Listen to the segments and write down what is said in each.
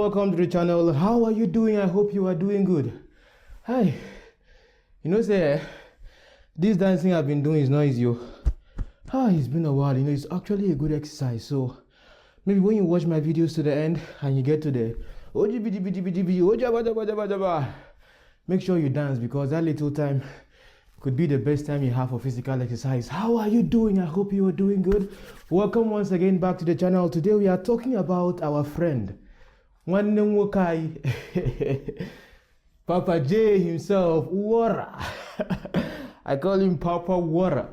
welcome to the channel. How are you doing? I hope you are doing good. Hi. You know, say this dancing I've been doing is not easy. It's been a while. You know, it's actually a good exercise. So maybe when you watch my videos to the end and you get to the make sure you dance, because that little time could be the best time you have for physical exercise. How are you doing? I hope you are doing good. Welcome once again back to the channel. Today we are talking about our friend Papa J himself, water. I call him Papa Water,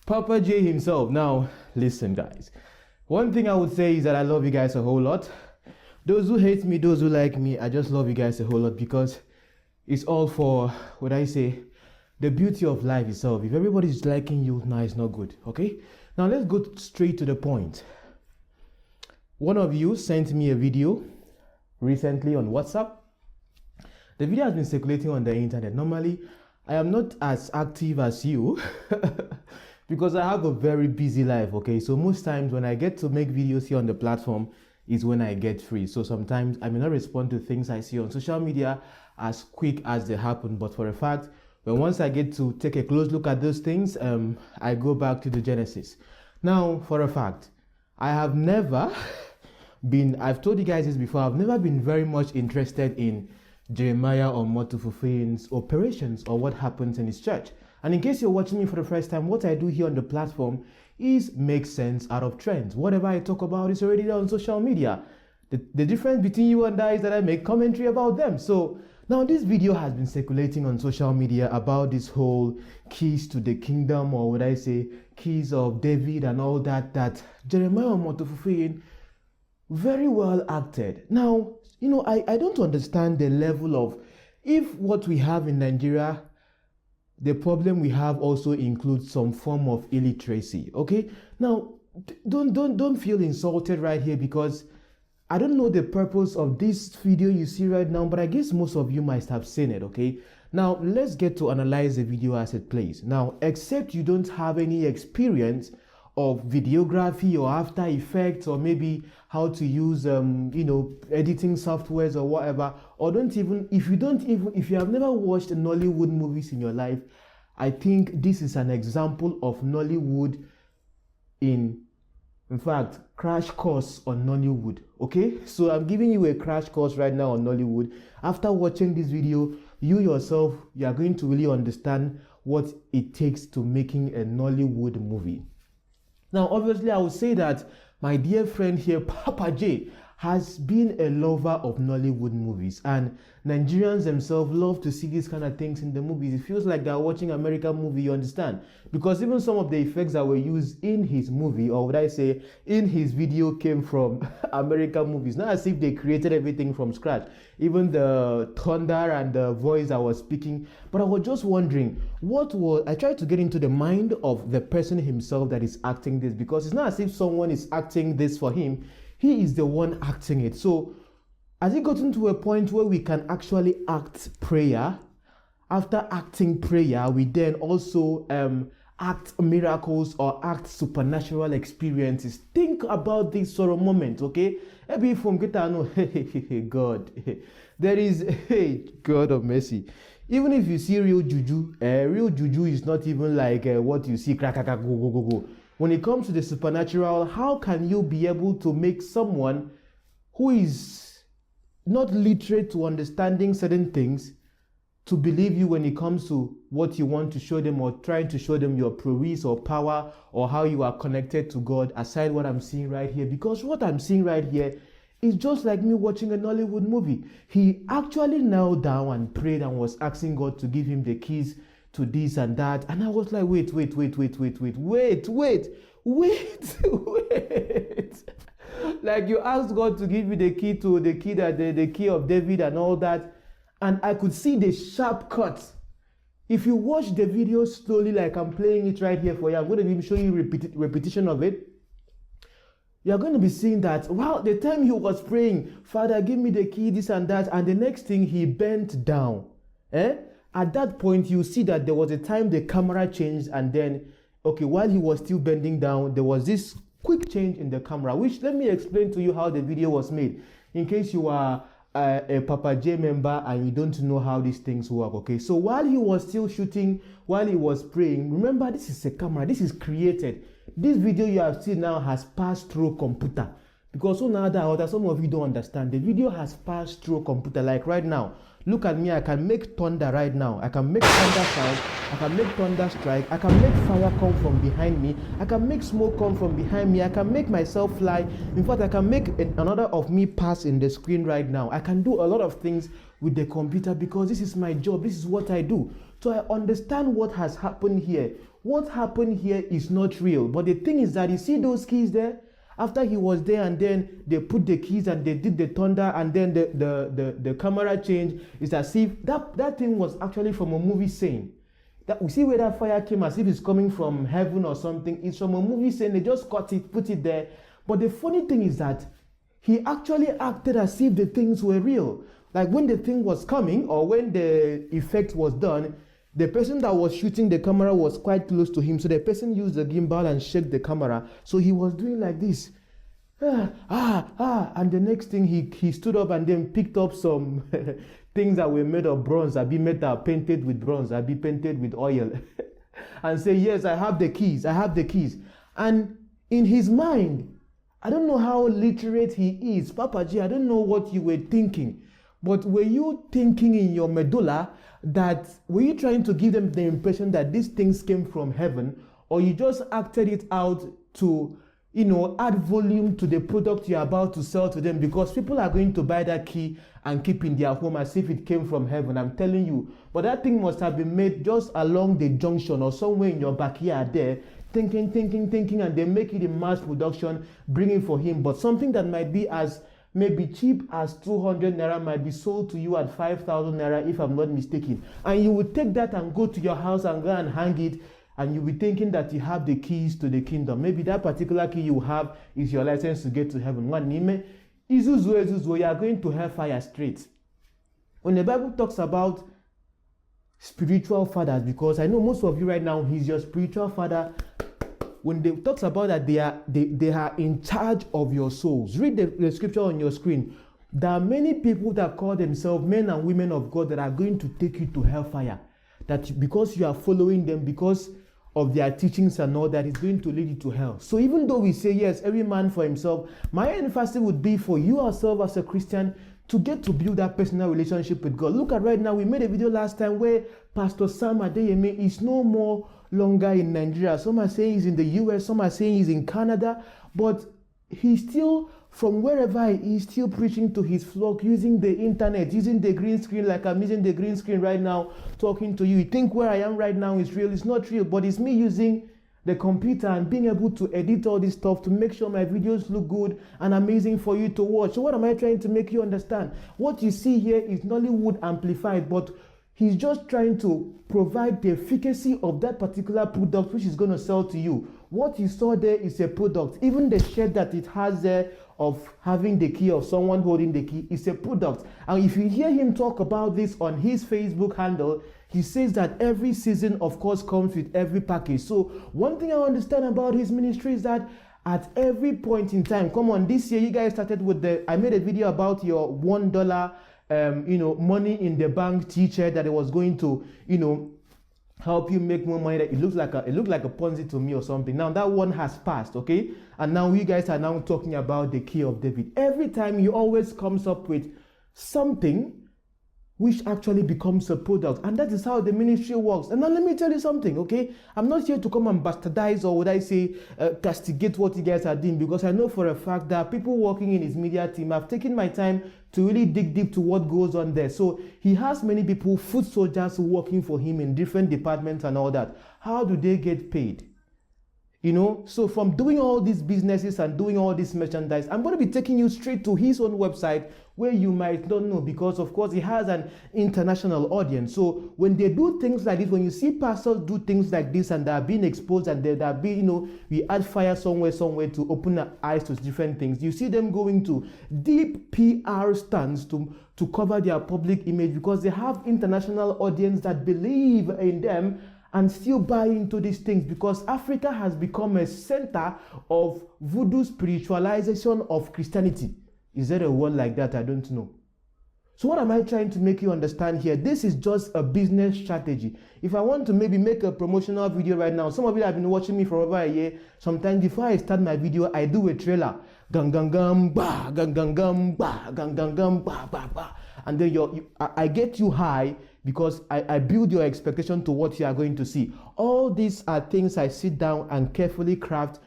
Papa J himself. Now listen guys, one thing I would say is that I love you guys a whole lot. Those who hate me, those who like me, I just love you guys a whole lot, because it's all for what I say, the beauty of life itself. If everybody's liking you, now it's not good. Okay, now let's go straight to the point. One of you sent me a video recently on WhatsApp. The video has been circulating on the internet. Normally I am not as active as you because I have a very busy life. Okay, so most times when I get to make videos here on the platform is when I get free. So sometimes I may not respond to things I see on social media as quick as they happen, but for a fact, when once I get to take a close look at those things, I go back to the genesis. Now, for a fact, I have never been, I've told you guys this before, I've never been very much interested in Jeremiah OmotoFufeyin's operations or what happens in his church. And in case you're watching me for the first time, what I do here on the platform is make sense out of trends. Whatever I talk about is already there on social media. The difference between you and I is that I make commentary about them. So now this video has been circulating on social media about this whole keys to the kingdom, or would I say keys of David and all that, that Jeremiah OmotoFufeyin very well acted. Now, you know, I don't understand the level of, if what we have in Nigeria, the problem we have also includes some form of illiteracy. Okay, now don't feel insulted right here, because I don't know the purpose of this video you see right now, but I guess most of you might have seen it. Okay, now let's get to analyze the video as it plays. Now, except you don't have any experience of videography or After Effects, or maybe how to use you know, editing softwares or whatever, or if you have never watched Nollywood movies in your life, I think this is an example of Nollywood in fact, crash course on Nollywood. Okay, so I'm giving you a crash course right now on Nollywood. After watching this video, you yourself, you are going to really understand what it takes to making a Nollywood movie. Now, obviously, I would say that my dear friend here, Papa J, has been a lover of Nollywood movies, and Nigerians themselves love to see these kind of things in the movies. It feels like they're watching an American movie, you understand? Because even some of the effects that were used in his movie, or would I say in his video, came from American movies. Not as if they created everything from scratch. Even the thunder and the voice I was speaking. But I was just wondering, I tried to get into the mind of the person himself that is acting this, because it's not as if someone is acting this for him. He is the one acting it. So has it gotten to a point where we can actually act prayer? After acting prayer, we then also act miracles or act supernatural experiences. Think about this sort of moment, okay? Maybe from God, there is God of mercy. Even if you see real juju is not even like what you see crack go go go go. When it comes to the supernatural, how can you be able to make someone who is not literate to understanding certain things to believe you when it comes to what you want to show them, or trying to show them your prowess or power, or how you are connected to God, aside what I'm seeing right here? Because what I'm seeing right here is just like me watching a Nollywood movie. He actually knelt down and prayed and was asking God to give him the keys to this and that, and I was like, wait. Like, you asked God to give you the key to the key of David and all that, and I could see the sharp cuts. If you watch the video slowly, like I'm playing it right here for you, I'm going to be showing you repetition of it. You're going to be seeing that, wow, the time he was praying, Father, give me the key, this and that, and the next thing, he bent down. At that point, you see that there was a time the camera changed, and then, okay, while he was still bending down, there was this quick change in the camera, which, let me explain to you how the video was made. in case you are a Papa J member and you don't know how these things work, okay? So while he was still shooting, while he was praying, remember this is a camera, this is created. This video you have seen now has passed through computer. Because some of you don't understand, the video has passed through computer. Like right now, look at me, I can make thunder right now. I can make thunder sound, I can make thunder strike, I can make fire come from behind me, I can make smoke come from behind me, I can make myself fly. In fact, I can make another of me pass in the screen right now. I can do a lot of things with the computer because this is my job, this is what I do. So I understand what has happened here. What happened here is not real. But the thing is that you see those keys there? After he was there and then they put the keys and they did the thunder and then the camera changed. It's as if that thing was actually from a movie scene. That we see where that fire came as if it's coming from heaven or something. It's from a movie scene. They just cut it, put it there. But the funny thing is that he actually acted as if the things were real. Like when the thing was coming or when the effect was done, the person that was shooting the camera was quite close to him. So the person used the gimbal and shook the camera. So he was doing like this. And the next thing he stood up and then picked up some things that were made of bronze, metal painted with bronze, painted with oil. And say, yes, I have the keys, I have the keys. And in his mind, I don't know how literate he is. Papa G, I don't know what you were thinking. But were you thinking in your medulla that, were you trying to give them the impression that these things came from heaven, or you just acted it out to, add volume to the product you're about to sell to them because people are going to buy that key and keep in their home as if it came from heaven, I'm telling you. But that thing must have been made just along the junction or somewhere in your backyard there, thinking, and they make it in mass production, bringing for him. But something that might be as maybe cheap as 200 naira might be sold to you at 5,000 naira if I'm not mistaken. And you would take that and go to your house and go and hang it, and you'll be thinking that you have the keys to the kingdom. Maybe that particular key you have is your license to get to heaven. One name, 𝐲𝐨𝐧𝐻𝙗, you are going to hellfire straight. When the Bible talks about spiritual fathers, because I know most of you right now, he's your spiritual father. When they talks about that they are in charge of your souls. Read the scripture on your screen. There are many people that call themselves men and women of God that are going to take you to hellfire. That because you are following them, because of their teachings and all that, is going to lead you to hell. So even though we say yes, every man for himself, my emphasis would be for you yourself as a Christian to get to build that personal relationship with God. Look at right now, we made a video last time where Pastor Sam Adeyemi is no more longer in Nigeria. Some are saying he's in the US, some are saying he's in Canada, but he's still, from wherever he is, still preaching to his flock using the internet, using the green screen like I'm using the green screen right now, talking to you. You think where I am right now is real? It's not real, but it's me using the computer and being able to edit all this stuff to make sure my videos look good and amazing for you to watch. So what am I trying to make you understand? What you see here is Nollywood amplified, but he's just trying to provide the efficacy of that particular product which is going to sell to you. What you saw there is a product. Even the shirt that it has there of having the key, of someone holding the key, is a product. And if you hear him talk about this on his Facebook handle, he says that every season, of course, comes with every package. So one thing I understand about his ministry is that at every point in time, come on, this year you guys started with I made a video about your $1, money in the bank t-shirt that it was going to, help you make more money. It looked like a Ponzi to me or something. Now that one has passed, okay? And now you guys are now talking about the key of David. Every time he always comes up with something which actually becomes a product. And that is how the ministry works. And now let me tell you something, okay? I'm not here to come and bastardize, or would I say castigate what you guys are doing, because I know for a fact that people working in his media team have taken my time to really dig deep to what goes on there. So he has many people, foot soldiers, working for him in different departments and all that. How do they get paid? So from doing all these businesses and doing all this merchandise, I'm going to be taking you straight to his own website where you might not know, because of course he has an international audience. So when they do things like this, when you see pastors do things like this and they are being exposed and they are being, we add fire somewhere to open our eyes to different things. You see them going to deep PR stunts to cover their public image because they have international audience that believe in them and still buy into these things, because Africa has become a center of voodoo spiritualization of Christianity. Is there a word like that? I don't know. So what am I trying to make you understand here? This is just a business strategy. If I want to maybe make a promotional video right now, some of you have been watching me for over a year. Sometimes before I start my video, I do a trailer. Gang gang gang ba, gang gang gang ba, gang gang gang ba ba ba. And then I get you high because I build your expectation to what you are going to see. All these are things I sit down and carefully craft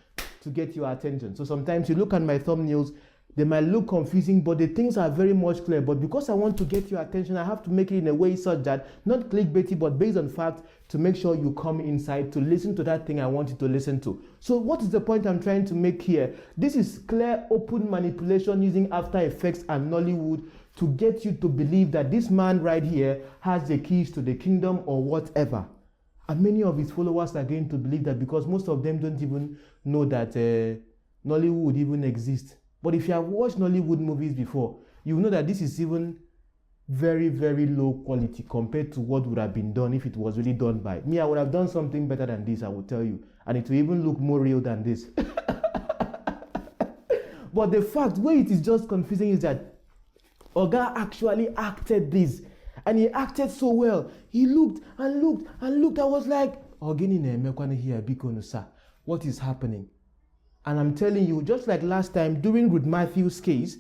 to get your attention. So sometimes you look at my thumbnails, they might look confusing, but the things are very much clear. But because I want to get your attention, I have to make it in a way such that, not clickbaity, but based on fact, to make sure you come inside to listen to that thing I want you to listen to. So what is the point I'm trying to make here? This is clear, open manipulation using After Effects and Nollywood to get you to believe that this man right here has the keys to the kingdom or whatever. And many of his followers are going to believe that because most of them don't even know that Nollywood even exists. But if you have watched Nollywood movies before, you know that this is even very, very low quality compared to what would have been done if it was really done by me. I would have done something better than this, I will tell you. And it will even look more real than this. But the fact where it is just confusing is that Oga actually acted this. And he acted so well. He looked and looked and looked. I was like, what is happening? And I'm telling you, just like last time during Ruth Matthew's case,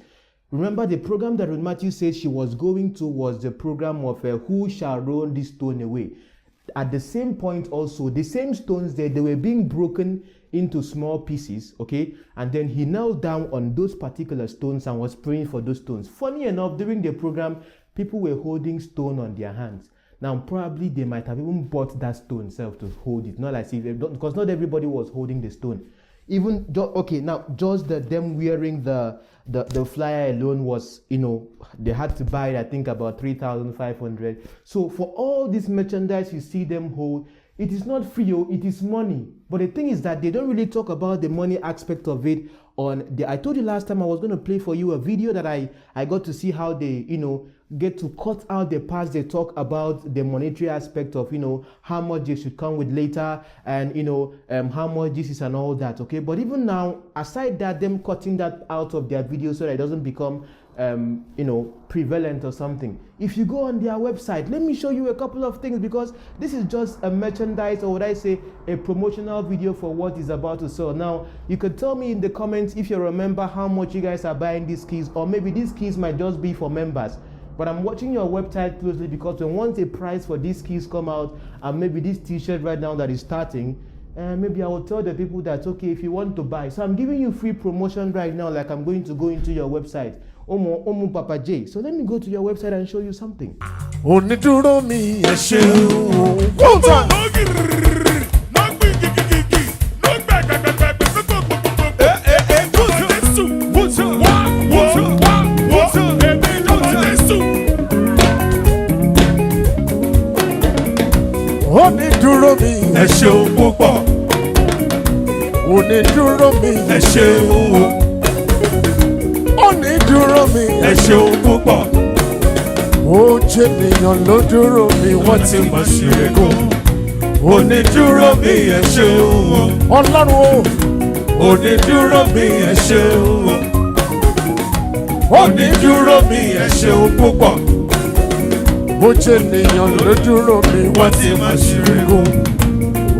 remember the program that Ruth Matthew said she was going to was the program of Who Shall Roll This Stone Away. At the same point also, the same stones there, they were being broken into small pieces, okay? And then he knelt down on those particular stones and was praying for those stones. Funny enough, during the program, people were holding stone on their hands. Now, probably they might have even bought that stone itself to hold it. Not like because not everybody was holding the stone. Even okay, now just them wearing the flyer alone was, you know, they had to buy, I think, about 3,500. So for all this merchandise you see them hold, it is not free, it is money. But the thing is that they don't really talk about the money aspect of it. I told you last time I was going to play for you a video that I got to see how they, you know, get to cut out the parts they talk about the monetary aspect of, you know, how much they should come with later and, you know, how much this is and all that, okay? But even now, aside that, them cutting that out of their video so that it doesn't become, you know, prevalent or something. If you go on their website, let me show you a couple of things because this is just a merchandise, or would I say a promotional video for what is about to sell. Now, you could tell me in the comments if you remember how much you guys are buying these keys, or maybe these keys might just be for members. But I'm watching your website closely because when once a price for these keys come out, and maybe this t-shirt right now that is starting, maybe I will tell the people that, okay, if you want to buy. So I'm giving you free promotion right now, like I'm going to go into your website, Omo Papa J. So let me go to your website and show you something. Onídúró mi ẹ ṣeun púpọ̀. Onídúró mi ẹ ṣeun o. Onídúró mi ẹ ṣeun púpọ̀. Ó jẹ́ ènìyàn ló dúró mi wọ́n ti mọ̀ sí ẹ̀kọ́. Onídúró mi ẹ ṣeun o. Ọlọ́run o. Onídúró mi ẹ ṣeun o. Onídúró mi ẹ ṣeun púpọ̀. Ó jẹ́ ènìyàn ló dúró mi wọ́n ti máa ṣeré kó.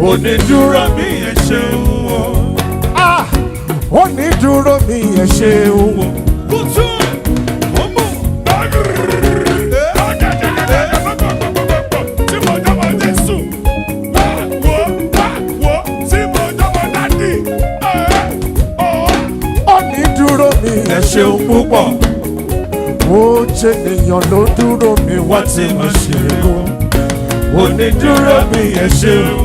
Onídúró mi ẹ ṣeun o. Onídúró mi ẹ ṣeun o. Kùtù ọmọ tí mo jọmọ Jésù wá wo tí mo jọmọ dádì. Onídúró mi ẹ ṣeun púpọ̀. Ó jẹ́ ènìyàn ló dúró mi wá tí mo ṣe é kó. Onídúró mi ẹ ṣeun